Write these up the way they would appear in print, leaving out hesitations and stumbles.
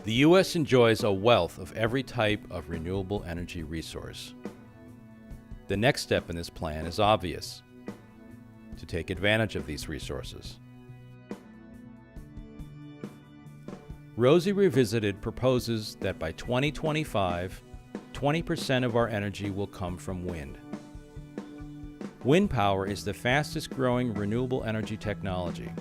The U.S. enjoys a wealth of every type of renewable energy resource. The next step in this plan is obvious: to take advantage of these resources. Rosie Revisited proposes that by 2025, 20% of our energy will come from wind. Wind power is the fastest growing renewable energy technology.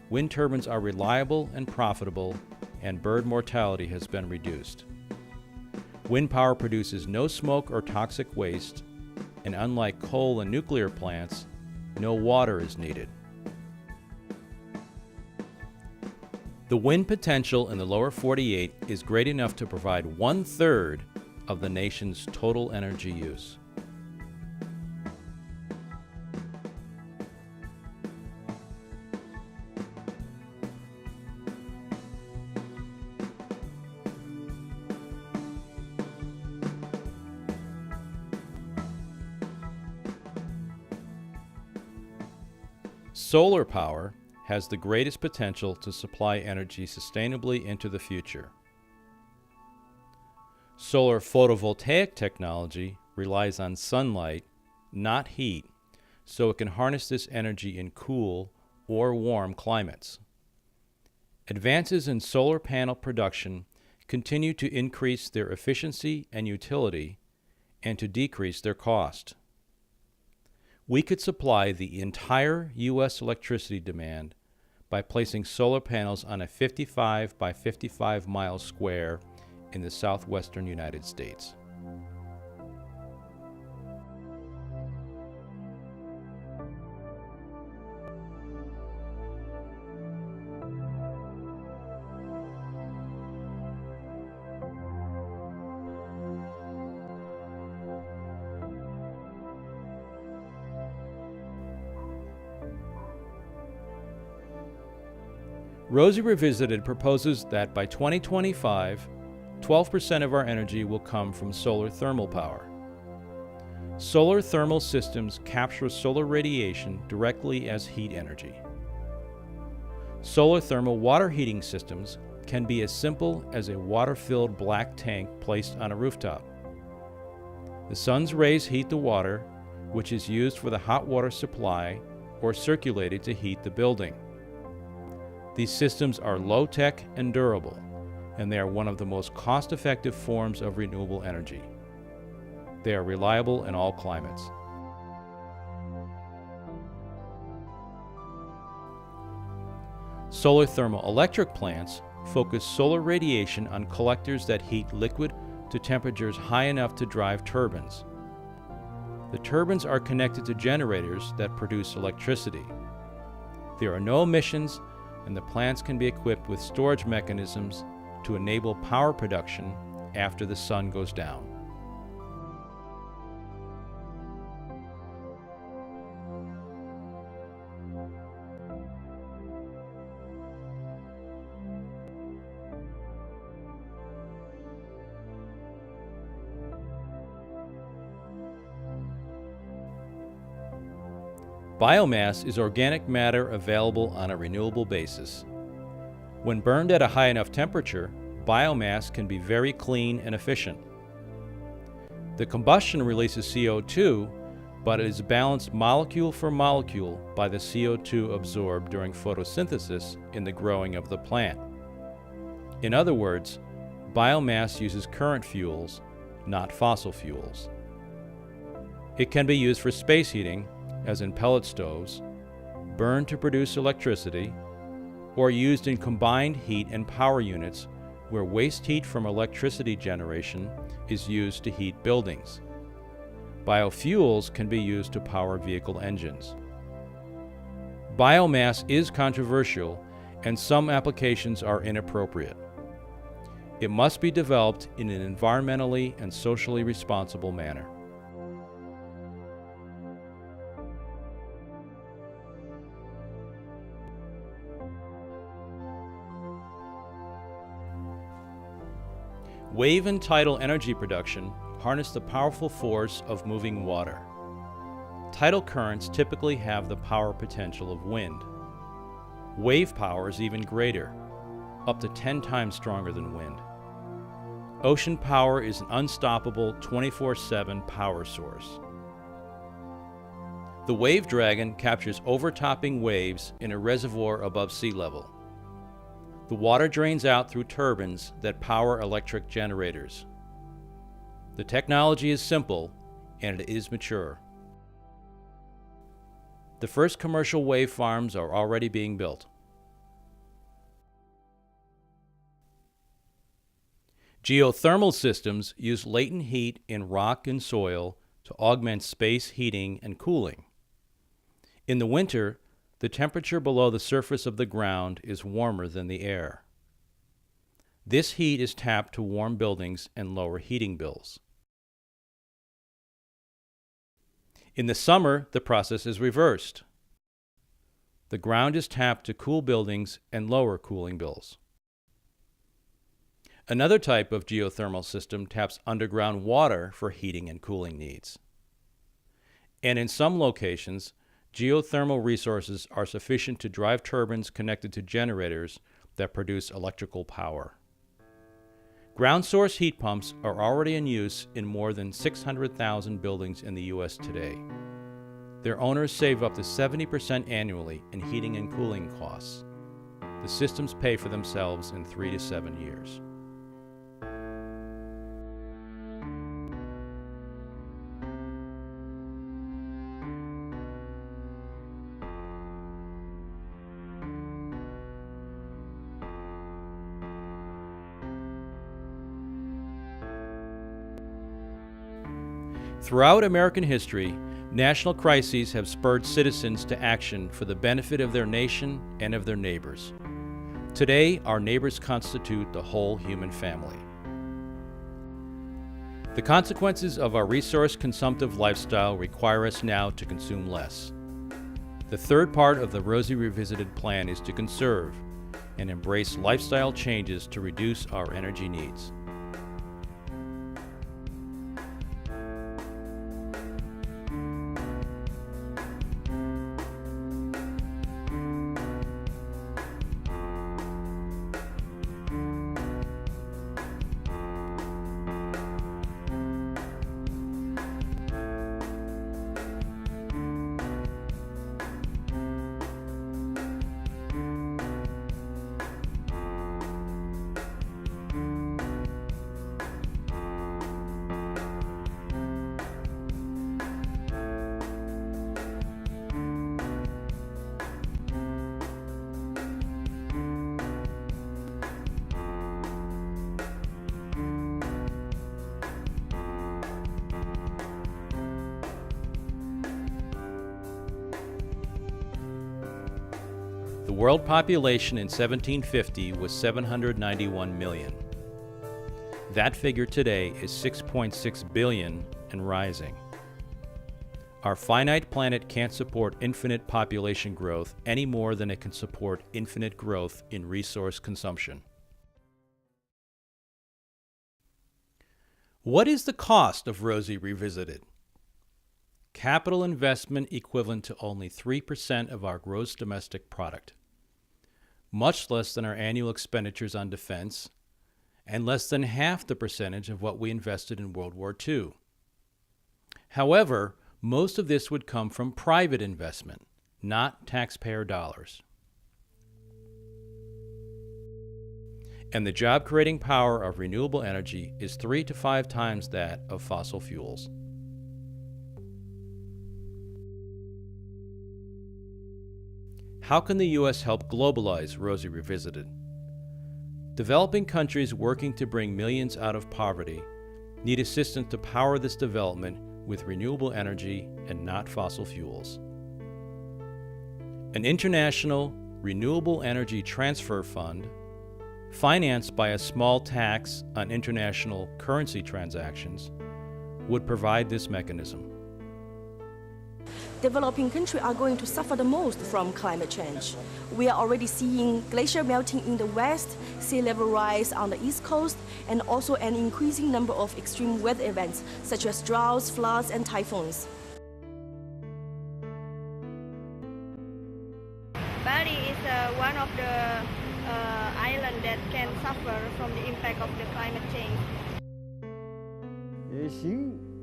Wind turbines are reliable and profitable, and bird mortality has been reduced. Wind power produces no smoke or toxic waste, and unlike coal and nuclear plants, no water is needed. The wind potential in the lower 48 is great enough to provide 1/3 of the nation's total energy use. Solar power has the greatest potential to supply energy sustainably into the future. Solar photovoltaic technology relies on sunlight, not heat, so it can harness this energy in cool or warm climates. Advances in solar panel production continue to increase their efficiency and utility and to decrease their cost. We could supply the entire U.S. electricity demand by placing solar panels on a 55 by 55 mile square in the southwestern United States. Rosie Revisited proposes that by 2025, 12% of our energy will come from solar thermal power. Solar thermal systems capture solar radiation directly as heat energy. Solar thermal water heating systems can be as simple as a water-filled black tank placed on a rooftop. The sun's rays heat the water, which is used for the hot water supply or circulated to heat the building. These systems are low-tech and durable, and they are one of the most cost-effective forms of renewable energy. They are reliable in all climates. Solar thermal electric plants focus solar radiation on collectors that heat liquid to temperatures high enough to drive turbines. The turbines are connected to generators that produce electricity. There are no emissions, and the plants can be equipped with storage mechanisms to enable power production after the sun goes down. Biomass is organic matter available on a renewable basis. When burned at a high enough temperature, biomass can be very clean and efficient. The combustion releases CO2, but it is balanced molecule for molecule by the CO2 absorbed during photosynthesis in the growing of the plant. In other words, biomass uses current fuels, not fossil fuels. It can be used for space heating, as in pellet stoves, burned to produce electricity, or used in combined heat and power units where waste heat from electricity generation is used to heat buildings. Biofuels can be used to power vehicle engines. Biomass is controversial, and some applications are inappropriate. It must be developed in an environmentally and socially responsible manner. Wave and tidal energy production harness the powerful force of moving water. Tidal currents typically have the power potential of wind. Wave power is even greater. up to 10 times stronger than wind. Ocean power is an unstoppable 24/7 power source. The Wave Dragon captures overtopping waves in a reservoir above sea level. The water drains out through turbines that power electric generators. The technology is simple, and it is mature. The first commercial wave farms are already being built. Geothermal systems use latent heat in rock and soil to augment space heating and cooling. In the winter, the temperature below the surface of the ground is warmer than the air. This heat is tapped to warm buildings and lower heating bills. In the summer, the process is reversed. The ground is tapped to cool buildings and lower cooling bills. Another type of geothermal system taps underground water for heating and cooling needs. And in some locations, geothermal resources are sufficient to drive turbines connected to generators that produce electrical power. Ground source heat pumps are already in use in more than 600,000 buildings in the U.S. today. Their owners save up to 70% annually in heating and cooling costs. The systems pay for themselves in 3 to 7 years. Throughout American history, national crises have spurred citizens to action for the benefit of their nation and of their neighbors. Today, our neighbors constitute the whole human family. The consequences of our resource-consumptive lifestyle require us now to consume less. The third part of the Rosie Revisited plan is to conserve and embrace lifestyle changes to reduce our energy needs. The world population in 1750 was 791 million. That figure today is 6.6 billion and rising. Our finite planet can't support infinite population growth any more than it can support infinite growth in resource consumption. What is the cost of Rosie Revisited? Capital investment equivalent to only 3% of our gross domestic product, much less than our annual expenditures on defense, and less than half the percentage of what we invested in World War II. However, most of this would come from private investment, not taxpayer dollars. And the job-creating power of renewable energy is 3 to 5 times that of fossil fuels. How can the U.S. help globalize Rosie Revisited? Developing countries working to bring millions out of poverty need assistance to power this development with renewable energy and not fossil fuels. An international renewable energy transfer fund, financed by a small tax on international currency transactions, would provide this mechanism. Developing countries are going to suffer the most from climate change. We are already seeing glacier melting in the west, sea level rise on the east coast, and also an increasing number of extreme weather events such as droughts, floods, and typhoons. Bali is one of the islands that suffer from the impact of the climate change.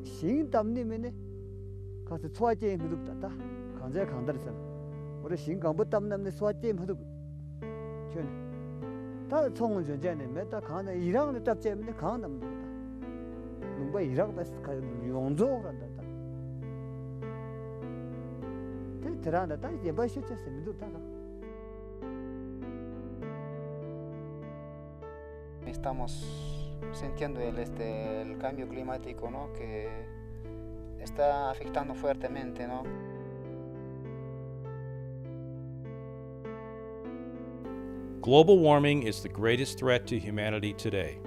신 땀님이네 가서 소화제임 흐득다 강제 강다르잖아 우리 신 강부 땀남네 소화제임 흐득 다 총은 전제네 메다 강나 이랑을 짭제면 강한 남도다 누가 이랑 베스트 가 용조란다 들어간다 다 이제 뭐 실제스 믿었다가 Estamos sintiendo el cambio climático, ¿no? Que está afectando fuertemente, ¿no? Global warming is the greatest threat to humanity today.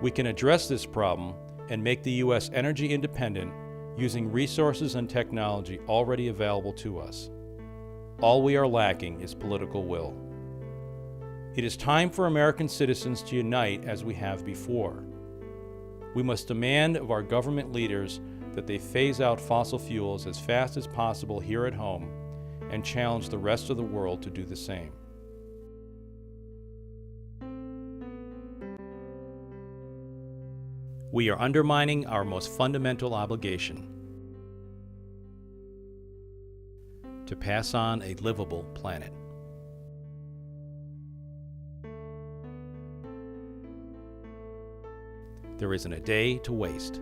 We can address this problem and make the U.S. energy independent using resources and technology already available to us. All we are lacking is political will. It is time for American citizens to unite as we have before. We must demand of our government leaders that they phase out fossil fuels as fast as possible here at home and challenge the rest of the world to do the same. We are undermining our most fundamental obligation: to pass on a livable planet. There isn't a day to waste.